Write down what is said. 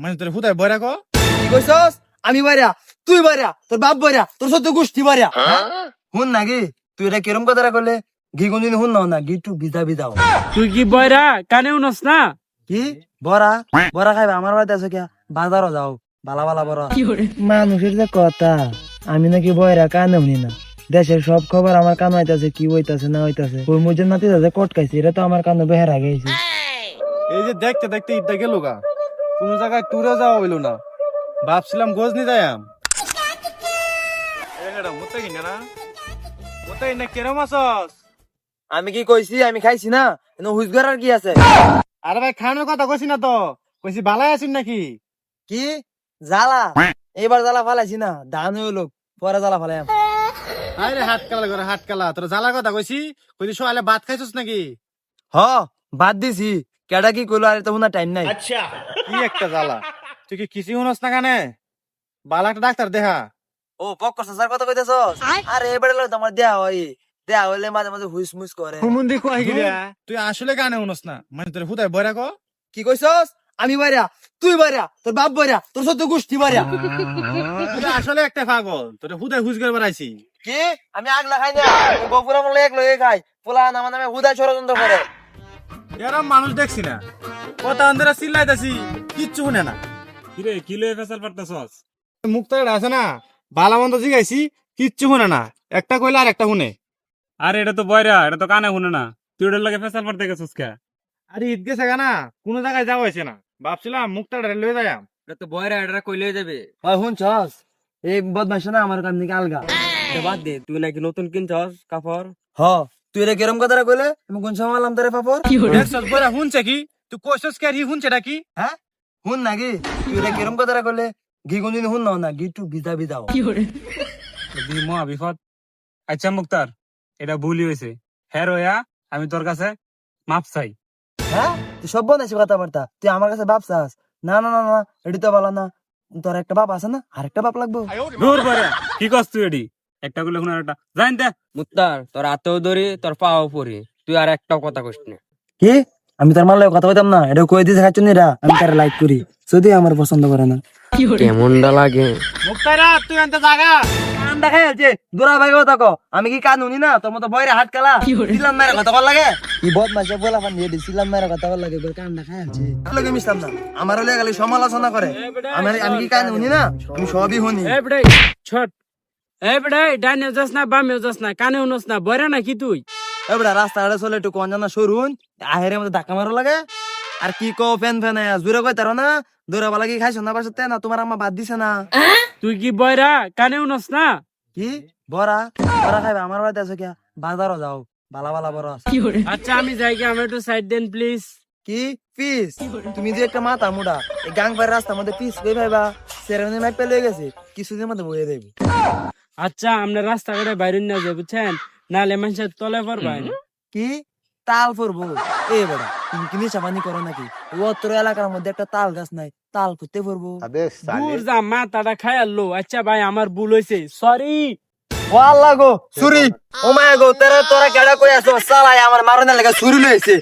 মানে তোর হুদায় বয়রা কো কি কইছস? আমি বাইরা, তুই বাইরা, তোর বাপ বাইরা, তোর সত্য গোষ্ঠী বাইরা। হুন নাকি তুই এটা কিরম কথা করলে? ঘি কোনদিন হুন না ঘি একটু ভিজা ভিজাও। তুই কি বয়রা কানে উনস না? কি বড়া বড়া খাইবা আমার বাড়িতে আছে কে? বাজারও যাও বালা বালা বড়া। মানুষের যে কথা, আমি নাকি বয়রা কানে শুনি না। দেশের সব খবর আমার কান হইতাছে, কি হইতাছে না হইতাছে। ওই মুজের নাতি দাদা কটকাইছে, এটা তো আমার কানে বেহারা গেছে। এই যে দেখতে দেখতে ঈদটা গেল গা, কোন জায়গায় টুরে যাওয়া হইলো না। ভাবছিলাম গজনি যাইয়াম। মতে কিনা না মতে কিনা কেরম আছস? আমি কি কইছি? আমি খাইছি না, হুইজগার আর কি আছে? আরে ভাই খানোর কথা কইছি না তো, কইছি বালাই আছিস নাকি? কি জ্বালা? এইবার জ্বালা ফালাইছি না, ধান হইলো পরে জ্বালা ফালাই। আরে হাত কালা করে হাত কালা, তোর জ্বালার কথা কইছি। কইছি সকালে ভাত খাইছস নাকি? হ বাদ দিছি। কেডা কি কইলো? আর তো হুনা টাইম নাই। কি একটা জ্বালা, তুই কি কিছু শুনস না কানে? বালা একটা ডাক্তার দেখা। ও পক্কর সাসার কথা কইতেছস? আরে এবারে লই তোমার দেয়া হয়, দেয়া হইলে মাঝে মাঝে হুইস মুইস করে। তুই আসলে কানে শুনস না, মানে তোর হুদায় বয়রা কো কি কইছস? আমি বাইরা, তুই বাইরা, তোর বাপ বাইরা, তোর সত্য গোষ্ঠী বাইরা। তুই আসলে একটা পাগল, তোর হুদায় হুজ করে বেড়াইছি। কি আমি আগলা খাই না, বপুরা মলে এক লয়ে খাই। পোলা নামা নামে হুদা ষড়যন্ত্র করে। এরম মানুষ দেখছি না, কথা আন্দরা চিল্লাইতাছি, কিচ্ছু শুনে না। কিরে কি লয়ে ফেসাল পারতাছস? মুক্তার আছে না, বালা মন্দ জিগাইছি, কিচ্ছু শুনে না। একটা কইলে আর একটা শুনে। আরে এটা তো বয়রা, এটা তো কানে শুনে না। তুই ওটার লাগে ফেসাল পারতে গেছস কে? আরে ঈদ গেছে না, কোনো জায়গায় যাওয়া হয়েছে না। ভাবছিলাম মুক্তার লয়ে যাইয়াম। এটা তো বয়রা, এটা কইলে যাবে। হয় শুনছস? এই বদমাইশ না আমার কান থেকে আলগা। এটা বাদ দে, তুই নাকি নতুন কিনছস কাপড়? হ তুই রে কেরম কথা কইলে? আমি কোন সময় আলাম তোরে পাপড়? দেখছস বয়রা শুনছে কি? তুই কইছস কি আর ই শুনছেটা কি? হ্যাঁ হুন নাকি তুই রে কেরম কথা কইলে? ঘি কোনদিন হুন না ঘি একটু ভিজা ভিজাও। মহা বিপদ। আচ্ছা মুক্তার, এটা ভুলই হয়েছে। হ্যাঁ রয়া, আমি তোর কাছে মাপ চাই। হ্যাঁ তুই সব বানাইছিস কথাবার্তা, তুই আমার কাছে বাপ চাস? না না না না, এটি তো বলা না। তোর একটা বাপ আছে না, আরেকটা বাপ লাগবো। দূর বয়রা, কি করছ তুই এডি? একটা গুলো এখন একটা জান দে। মুত্তার, তোর হাতেও ধরি, তোর পাও পরি, তুই আর একটাও কথা কইস না। কি আমি তোর মারলে কথা বলতাম না? এটা কই দিয়েছে খাচ্ছুনিরা, আমি তার লাইক করি যদি আমার পছন্দ করে না। কেমনটা লাগে? মুক্তারা তুই এনতে জাগা। কান দেখাই আছে দূরা ভাই কথা কো। আমি কি কান উনি না তোর মতো বইরে হাত কালা দিলাম মেরে কথা বল লাগে? কি বদমাইশ বলা ফান দিয়ে দিছিলাম মেরে কথা বল লাগে? কান দেখাই আছে লগে মিশতাম না। আমার হলে খালি সমালোচনা করে। আমি কি কান উনি না? আমি সবই শুনি। এ বেড়ে ছট, এ বেড়ে ডানে যাস না বামে যাস না, কানে উনস না, বয়রা নাকি তুই? এবড়া রাস্তাঘাটে চলে একটু কোন জানা সরুন, আহেরের মধ্যে ধাক্কা মারো লাগে। আর কি কো ফ্যান ফ্যান জুড়ে কই তারো না? দৌড়া বালা কি খাইছো না পাশে না? তোমার আম্মা বাদ দিছে না? তুই কি বয়রা কানে উনস না? কি বড়া বড়া খাইবা আমার বাড়িতে আছে কে? বাজারও যাও বালা বালা বড় আছে। আচ্ছা আমি যাই গে, আমি একটু সাইড দেন প্লিজ। কি পিস? তুমি যে একটা মাথা মুড়া, এই গাং পায়ের রাস্তার মধ্যে পিস কই ভাইবা? সেরেমনি মাইপ পেলে গেছে, কিছুদিনের মধ্যে বয়ে দেবে। আচ্ছা আমরা রাস্তাঘাটে বাইরে না যাই বুঝছেন, নাহলে মানুষের তলে পড়বেন। কি তাল পরবো? এ বড়া তুমি কি নেশাপানি করো নাকি? অত্র এলাকার মধ্যে একটা তাল গাছ নাই, তাল করতে পড়বো? দূর যা, মাথাটা খাই আনলো। আচ্ছা ভাই আমার ভুল হয়েছে, সরি। ও আল্লাহ গো, ছুরি! ও মায়া গো, তোরা কেডা কই আছো? সালাই আমার মারনে লাগা ছুরি লইছে।